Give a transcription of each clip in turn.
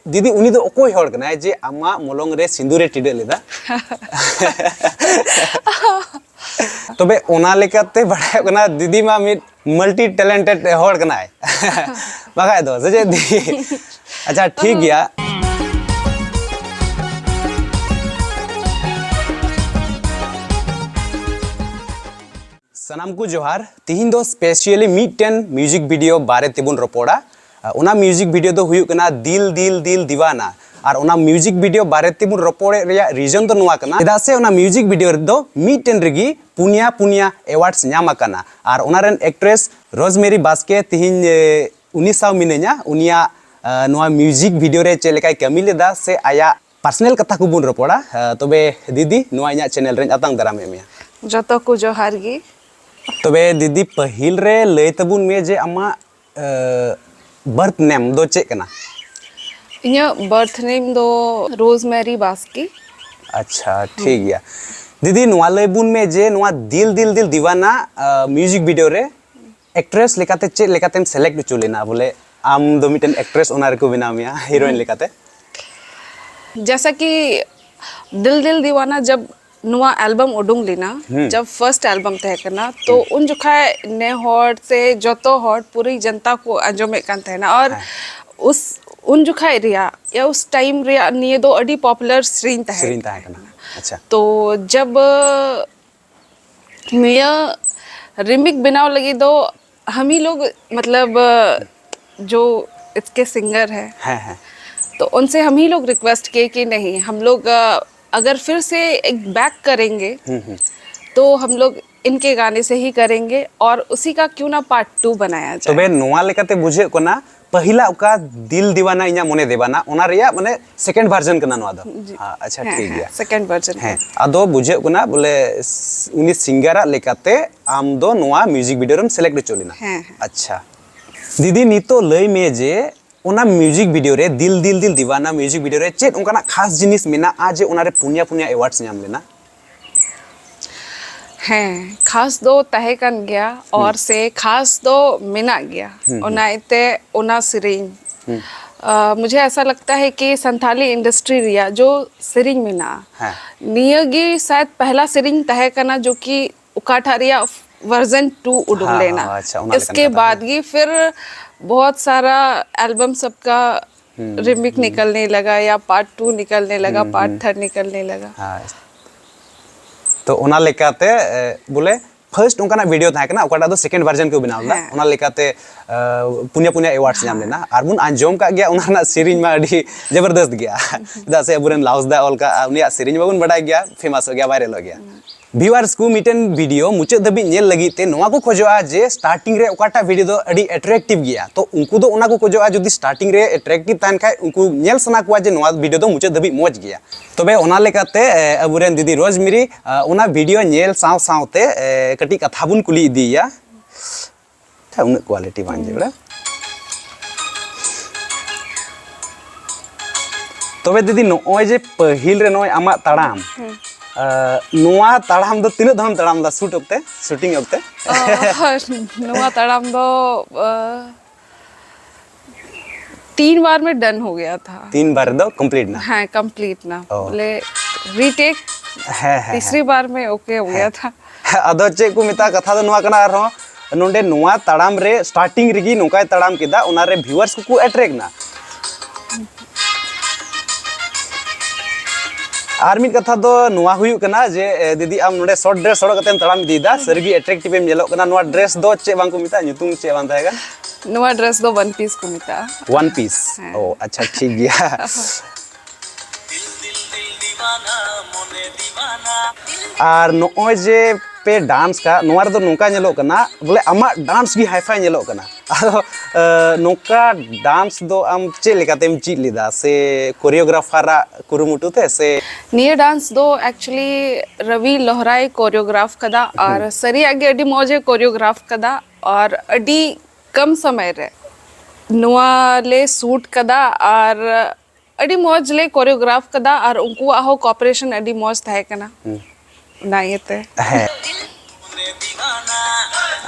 दीदी उनी दो ओकोय हड़ कना जे आमा मोलंग रे सिंदूरे टिडे लेदा तबे ओना लेकाते बड़ाय कना दीदी मा मिड मल्टी टैलेंटेड हड़ कना बागाय दो जे दी अच्छा ठीक गया सनाम को जोहार तिहिन दो स्पेशली मिडटेन म्यूजिक वीडियो बारे तेबुन रोपोड़ा ओना म्यूजिक वीडियो दो हुयुक कना दिल दिल दिल दीवाना और ओना म्यूजिक वीडियो बारे तेबुन रोपोड़े रेया रीजन दो नुआ कना चेदा से ओना म्यूजिक वीडियो दो मिडटेन रेगी पुनिया पुनिया एवार्ड्स न्याम आकाना और ओना रेन एक्ट्रेस रोजमेरी बास्के तिहिन उनी साव मिने냐 उनिया नुआ म्यूजिक वीडियो रे चेलेकाय कमी लेदा से आया पर्सनल कथा को बुन रोपोड़ा तबे दीदी नुआ इना चैनल रे आतंग दाराम एमिया जतो को जोहार गी तबे दीदी पहिल रे लय तबुन मे जे आमा बर्थ नेम दो चे कना इया बर्थ नेम दो रोजमेरी बास्की अच्छा ठीक गया दीदी नुआ लय बुन में जे नुआ दिल दिल दिल दीवाना म्यूजिक वीडियो रे एक्ट्रेस लेकाते चे लेकातेम सेलेक्ट चो लेना बोले आम दो मिटन एक्ट्रेस ओना रे को बिना मिया हीरोइन लेकाते जैसा कि दिल दिल दीवाना जब नुआ एल्बम उडुंग लेना जब फर्स्ट एल्बम तय करना तो उन जुखा ने हॉट से जतो हॉट पूरी जनता को अंजोमे कान ना और उस उन जुखा एरिया या उस टाइम रे निये दो अडी पॉपुलर स्क्रीन तय करना अच्छा तो जब मिया रिमिक बनाव लगी दो हम ही लोग मतलब जो इसके सिंगर है तो उनसे हम ही लोग रिक्वेस्ट किए कि नहीं हम लोग अगर फिर से एक बैक करेंगे तो हम लोग इनके गाने से ही करेंगे और उसी का क्यों ना पार्ट 2 बनाया जाए तबे नुआ लेकाते बुझे कोना पहिला उका दिल दीवाना इना मने देवाना ओना रिया माने सेकंड वर्जन कना नुआ दो हां अच्छा ठीक गया सेकंड वर्जन है आदो बुझे कोना बोले उनी सिंगरा लेकाते आम दो नुआ म्यूजिक वीडियो रम सिलेक्ट चोलिना अच्छा दीदी नितो लय में जे ओना म्यूजिक वीडियो रे दिल दिल दिल दीवाना म्यूजिक वीडियो रे चेत उनका खास जिनिस मेना आज ओना रे पुनिया पुनिया अवार्ड्स नाम लेना हैं खास दो तहे कन गया और से खास दो मिना गया ओना इते ओना सिरिंग मुझे ऐसा लगता है कि संथाली इंडस्ट्री रिया जो सिरिंग मिना नियगी शायद पहला सिरिंग तहे करना जो कि उकाठारिया वर्जन 2 उड़ुंग लेना इसके बाद ही फिर बहुत सारा एल्बम सबका रिमिक निकलने लगा या पार्ट 2 निकलने लगा पार्ट 3 निकलने लगा तो ओना लेकाते बोले फर्स्ट उनका वीडियो था ना ओकाटा दो सेकंड वर्जन को बनावला ओना लेकाते पुनिया पुनिया अवार्ड्स नाम लेना और मुन अंजोम का गया ओना सिरिंज मा अडी जबरदस्त गया दा से अबुरन लाउसदा ऑलका उनिया सिरिंज बाबुन बड़ा गया फेमस हो गया वायरल हो गया व्यूअर्स को मिटन वीडियो मुचे दबी नेल लगी ते नोआ को खोजोआ जे स्टार्टिंग रे ओकाटा वीडियो दो अडी अट्रैक्टिव गया तो उनको दो ओना को खोजोआ जदी स्टार्टिंग रे अट्रैक्टिव तान खाय उनको नेल सना को जे नोआ वीडियो दो मुचे दबी मौज गया तबे ओना लेकाते अबुरन दीदी रोजमेरी ओना वीडियो नेल साव सावते कटी कथा बुन कुली इदिया था उन क्वालिटी बान जेबड़ा तबे दीदी नोय जे पहिल रे नोय आमा ताड़ाम नुआ ताड़ाम दो तीन धम ताड़ाम दा शूट अपते शूटिंग अपते नुआ ताड़ाम दो 3 बार में डन हो गया था 3 बार दो कंप्लीट ना हाँ कंप्लीट ना बोले रीटेक है तीसरी बार में ओके हो गया था अदो चे को मिता कथा दो नुआ कना रहो नोंडे नुआ ताड़ाम रे स्टार्टिंग रिगी नोकाय ताड़ाम केदा ओना रे व्यूअर्स को अट्रैक्ट ना आर मिट कथा दो नुआ हुयु कना जे दीदी आम नोडे शॉर्ट ड्रेस सड़ो कतेम तड़ाम दीदा सरगी अट्रैक्टिव एम जेलो कना नुआ ड्रेस दो चे बांग को मिता नुतुम चे बांग थाएगा नुआ ड्रेस दो वन पीस को मिता वन पीस ओ अच्छा ठीक गया आर नोय जे पे डांस का नुआ रे दो नोका नेलो कना बोले अमा डांस भी हाईफाई नेलो कना नोका डांस दो आम चे लेकातेम चीज लेदा से कोरियोग्राफर कुरुमुटु थे से नियर डांस दो एक्चुअली रवि लोहराई कोरियोग्राफ कदा और सरी आगे अडी मौजे कोरियोग्राफ कदा और अडी कम समय रे नुआ ले सूट कदा और अडी मौज ले कोरियोग्राफ कदा और उनको आहो कोऑपरेशन अडी मौज थाए कना ना येते है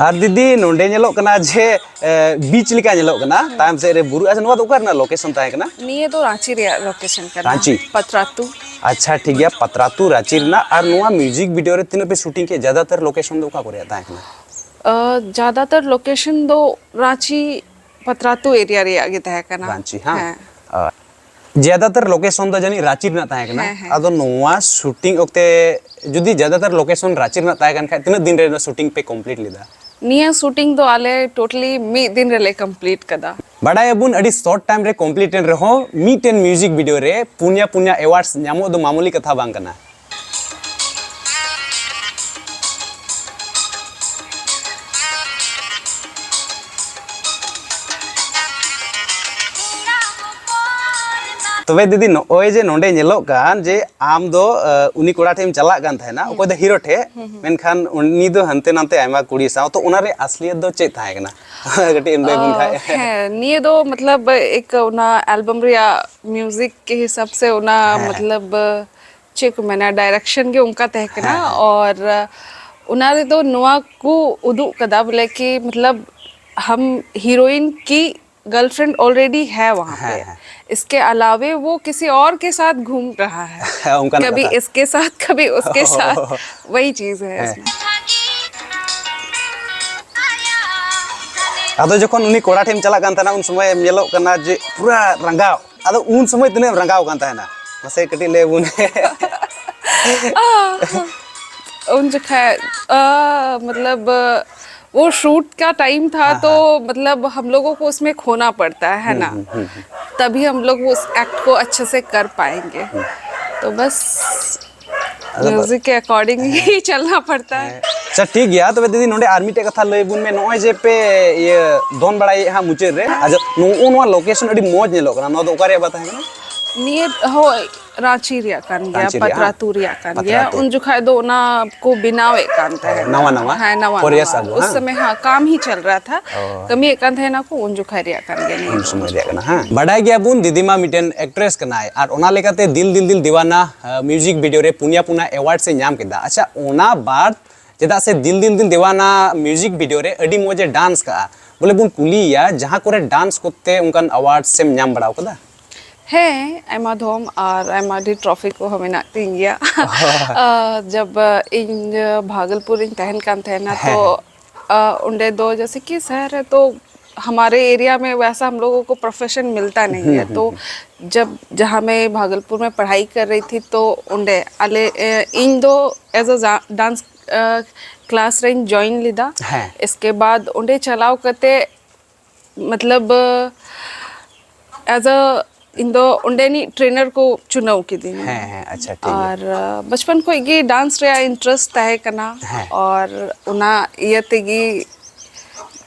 और दीदी नोंडे ñelok kana je बीच लिका ñelok kana तायम से रे बुरु अच्छा नोवा तो ओकर ना लोकेशन ताहे kana निये तो रांची रे लोकेशन करना रांची? पतरातू। अच्छा ठीक है पतरातू रांची ना और नोवा म्यूजिक वीडियो रे तीनों पे शूटिंग के ज्यादातर लोकेशन दो का करे ताहे kana ज्यादातर लोकेशन दो रांची पतरातू एरिया रे आगे तय करना रांची हां ज्यादातर लोकेशन तो जानी रांची ना ताहे kana अदो नोवा शूटिंग ओक्ते जुदी ज्यादातर लोकेशन रांची ना ताहे kana तीन दिन रे शूटिंग पे कंप्लीट लिदा निया शूटिंग तो आले टोटली मी दिन रे कंप्लीट कदा बड़ा बुन अड़ी शॉर्ट टाइम रे कंप्लीट रहो मीटेन म्यूजिक वीडियो रे पुनिया पुनिया अवार्ड्स नामो दो मामूली कथा बांग कना तबे दीदी ओए जे नोंडे ñelok kan जे आम दो उनी कोड़ा ठेम चला कान थायना ओको द हीरो ठे मेनखान उनी दो हनते नाते आयमा कुड़ी साव तो उना रे असलियत दो चे थाय कना गटी इन बेगुन खाय है निये दो मतलब एक उना एल्बम रिया म्यूजिक के हिसाब से उना मतलब चेक मैंने डायरेक्शन के उनका तय कना और उना रे दो नुआ को उदु कदा बोले कि मतलब हम हीरोइन की गर्लफ्रेंड ऑलरेडी है वहाँ पे इसके अलावे वो किसी और के साथ घूम रहा है कभी इसके साथ कभी उसके साथ वही चीज है इसमें आदो जखन उनी कोड़ा ठेम चला कान थाना उन समय ñelok kana जे पूरा रंगाव आदो उन समय तने रंगाव कान थाना मसे कटी ले बुन उन जगह मतलब वो शूट का टाइम था तो मतलब हम लोगों को उसमें खोना पड़ता है ना तभी हम लोग उस एक्ट को अच्छे से कर पाएंगे तो बस म्यूजिक के अकॉर्डिंग ही चलना पड़ता है अच्छा ठीक गया तो दीदी नोंडे आर्मी टे कथा लय बुन में नोय जे पे ये दोन बड़ाई हा मुचे रे आज नो नो लोकेशन अडी मौज ñelok kana no do okare बताए ना निये हो रांची रिया कान गया पतरातू रिया कान गया उन जो खाए दो ना को बिनावे कान था नवा नवा है नवा उस समय हाँ काम ही चल रहा था कमी कान था ना को उन जो खाए रिया कान गया उन समय रिया कान हां बड़ाई गया बुन दीदी मा मिटेन एक्ट्रेस कनाय और ओना लेकाते दिल दिल दिल दीवाना म्यूजिक वीडियो रे पुनिया पुना अवार्ड से नाम केदा अच्छा ओना बाद चेदा से दिल दिल दिल दीवाना म्यूजिक वीडियो रे अडी मोजे डांस का बोले बुन कुलिया जहां करे डांस कोते उनकन अवार्ड से नाम बड़ाव कदा है एमा धोम और एमा डी ट्रॉफी को हमें नाती गया जब इन भागलपुर इन तहन कान थे ना तो उनडे दो जैसे कि शहर है तो हमारे एरिया में वैसा हम लोगों को प्रोफेशन मिलता नहीं है तो जब जहाँ मैं भागलपुर में पढ़ाई कर रही थी तो उनडे अले इन दो एज अ डांस क्लास रेंज ज्वाइन लिदा इसके बाद उनडे चलाव करते मतलब एज अ इंदो उंडेनी ट्रेनर को चुनाव की दिन है अच्छा ठीक और बचपन को ये डांस रे इंटरेस्ट तय करना और उना ये तेगी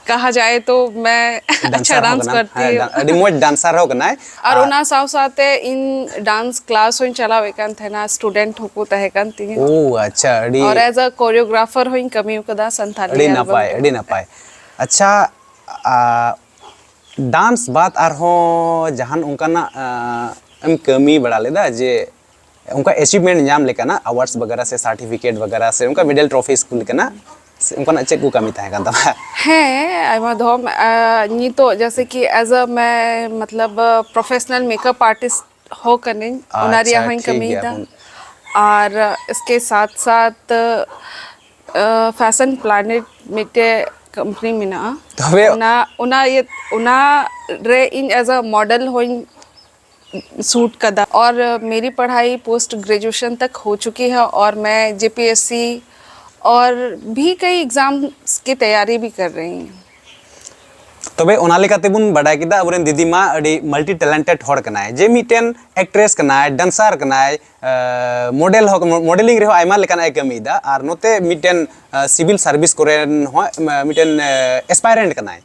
कहा जाए तो मैं अच्छा डांस करती हूँ रिमोट डांसर हो कना और उना साथ साथ इन डांस क्लास होइन चलावे कान थे ना स्टूडेंट हो को तय कान ती ओ अच्छा और एज अ कोरियोग्राफर होइन कमी कदा संथाली अड़ी ना पाए अच्छा डांस बात आर हो जहान उनकाना एम कमी बड़ा लेदा जे उनका अचीवमेंट नाम लेकना अवार्ड्स वगैरह से सर्टिफिकेट वगैरह से उनका मेडल ट्रॉफी स्कूल लेकना उनका चेक को कमी था कांता है आइमा धोम नी तो जैसे कि एज अ मैं मतलब प्रोफेशनल मेकअप आर्टिस्ट हो करने उनारिया होइन कमी था और इसके साथ साथ फैशन प्लानेट मिटे कंपनी में ना उना रे इन एज अ मॉडल होइन सूट कदा और मेरी पढ़ाई पोस्ट ग्रेजुएशन तक हो चुकी है और मैं जेपीएससी और भी कई एग्जाम्स की तैयारी भी कर रही हूँ तबे ओना लेकाते बुन बडाय किदा अबरेन दीदी मा अडी मल्टी टैलेंटेड हॉर कनाय जे मिटेन एक्ट्रेस कनाय डांसर कनाय मॉडल हो मॉडलिंग रे आयमा लेकाना कमीदा आर नोते मिटेन सिविल सर्विस कोरेन हो मिटेन एस्पायरेंट कनाय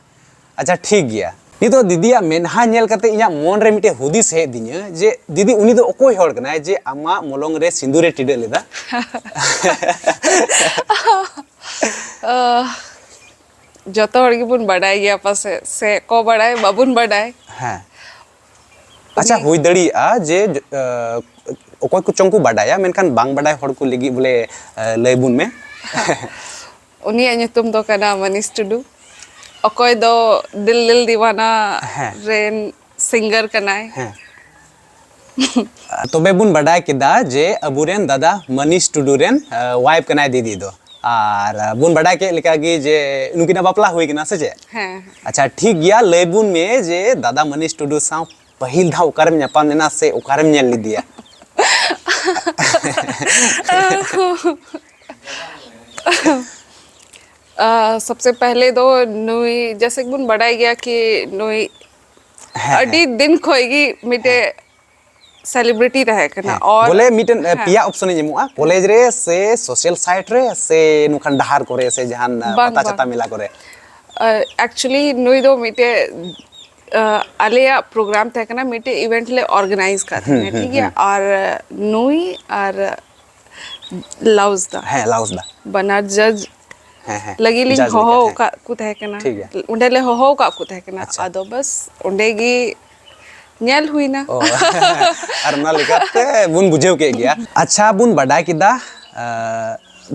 अच्छा ठीक गया नी तो दीदिया मेनहा नेल कते इया मन रे मिटे हुदिस हे दिन्या जे दीदी उनी दो ओकोय हॉर कनाय जे आमा मोलंग रे सिंदूरे टिडे लेदा जतो हर की बुन बढ़ाई गया पास से को बढ़ाए बाबुन बढ़ाए हां अच्छा हुई दड़ी आ जे ओकोय को चंकु बढ़ाया मेनखान बांग बढ़ाय हर को लगी बोले लय बुन में उनिया nyutum do kana Manish Tudu okoy do Dil Dil Diwana ren singer kanay तबे बुन बडाय किदा जे अबुरेन दादा मनीष टुडू रेन वाइफ कनाय दीदी दो और बुन बडाय के लिका गी जे नुकिना बापला हुई किना से जे अच्छा ठीक गया लेबुन में जे दादा मनीष टुडू साव पहिल धा ओकारम न्यापाम लेना से ओकारम नेल लिदिया सबसे पहले तो नुई जैसे बुन बडाय गया कि नुई अडी दिन खोएगी मिटे सेलिब्रिटी रहे करना और बोले मिटन पिया ऑप्शन जेमुआ कॉलेज रे से सोशल साइट रे से नुखान डहार करे से जहान पता चता मिला करे एक्चुअली नुई दो मिटे आलिया प्रोग्राम थे करना मिटे इवेंट ले ऑर्गेनाइज करते हैं ठीक है और नुई और लाउज़दा बनार जज लगी लिंग हो का कुछ है करना उन्हें ले हो का कुछ है करना आदो बस उन्हेंगी न्याल हुई ना और ना लिखाते बुन बुझेव के गया अच्छा बुन बड़ा किदा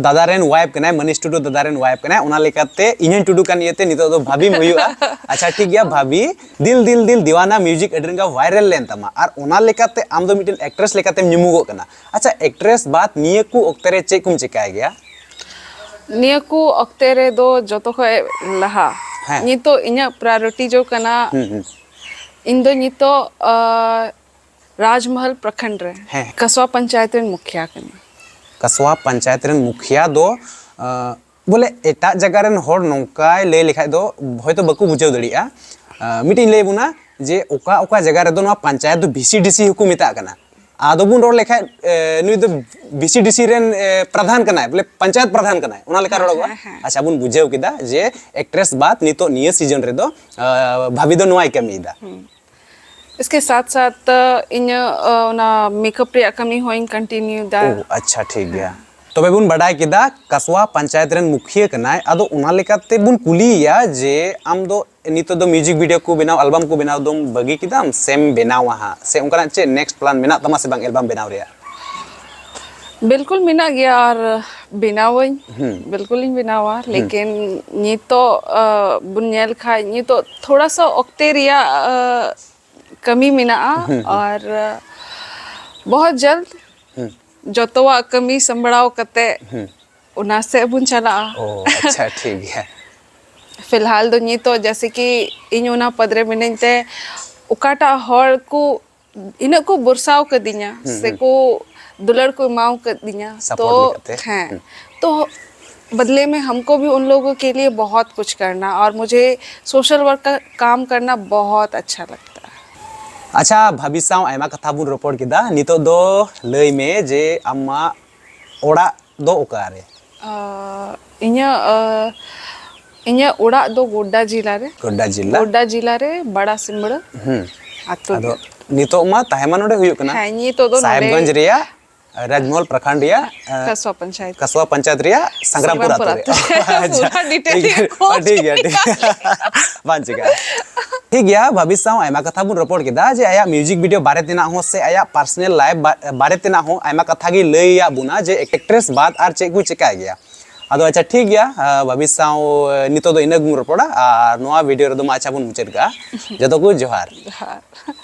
दादा रेन वाइफ कनाय मनीष टुडू दादा रेन वाइफ कनाय उना लिखाते इन्हें टुडू का नियते नितो दो भाभी मयुआ अच्छा ठीक गया भाभी दिल दिल दिल दीवाना म्यूजिक एडिटिंग का वायरल लेन तमा और उना लिखाते आम दो मिटन एक्ट्रेस लिखाते निमुगो कना अच्छा एक्ट्रेस बात नियकु ओक्तेरे चेकुम चिकाय गया नियकु ओक्तेरे दो जोतो को लहा नितो इन्या प्रायोरिटी जो कना इंदो नितो राजमहल प्रखंड रे कसवा पंचायत रेन मुखिया कनी कसवा पंचायत रेन मुखिया दो बोले एटा जगह रेन होड़ नौकाय ले लिखाय दो होय तो बकु बुझाव दड़िया मिटिन ले बुना जे ओका ओका जगह रे दो नवा पंचायत दो बीसीडीसी हुकु मिता कना आदो बुन रोड लेखाय नुई दो बीसीडीसी रेन प्रधान कनाय बोले पंचायत प्रधान कनाय उना लेखा रोडवा अच्छा बुन बुझाव किदा जे एक्ट्रेस बात नितो निये सीजन रे दो भाभी दो नवाय कमीदा इसके साथ साथ इन ना मेकअप रे कमी होइंग कंटिन्यू दा अच्छा ठीक गया तबे बुन बडाय किदा कसवा पंचायत रेन मुखिया कनाय आदो उना लेकाते बुन कुलिया जे आम दो नितो दो म्यूजिक वीडियो को बनाव एल्बम को बनाव दम बगी किदाम सेम बनाव हा से उनका चे नेक्स्ट प्लान मेना तमा से बांग एल्बम बनाव रे बिल्कुल मिना गया और बनावई बिल्कुल ही बनावा लेकिन ये तो बुनियाल खा ये तो थोड़ा सा ऑक्टेरिया कमी मिना और बहुत जल्द जोतवा कमी संभड़ाव कते उना से बुन चला अच्छा ठीक है फिलहाल तो ये तो जैसे कि इन उना पदरे मिनते उकाटा हॉल को इन को बुरसाव कर दिया से को दुलर को माव कर दिया तो हैं तो बदले में हमको भी उन लोगों के लिए बहुत कुछ करना और मुझे सोशल वर्क का काम करना बहुत अच्छा लगता है अच्छा भाभी साव आयमा कथा बुन रिपोर्ट किदा नितो दो लई में जे अम्मा ओड़ा दो ओकारे इन्या ओड़ा दो गोड्डा जिला रे बड़ा सिमड़ आतो दो नितो मा ताहेमा नोडे हुयु कना हां ये तो दो साहेबगंज रिया राजमहल प्रखंड रिया कसवा पंचायत रिया संग्रामपुर आतो पूरा डिटेल ठीक है बांच गया ठीक गया भाभी साव आयमा कथा बुन रिपोर्ट किदा जे आया म्यूजिक वीडियो बारे तिना हो से आया पर्सनल लाइफ बारे तिना हो आयमा कथा गी लैया बुना जे एक्ट्रेस बात आर चेक गु चिकाय गया अदो अच्छा ठीक गया भाभी साव नितो दो इना गुन रिपोर्टा और नोआ वीडियो रे दो अच्छा बुन मुचेद का जतो को जोहार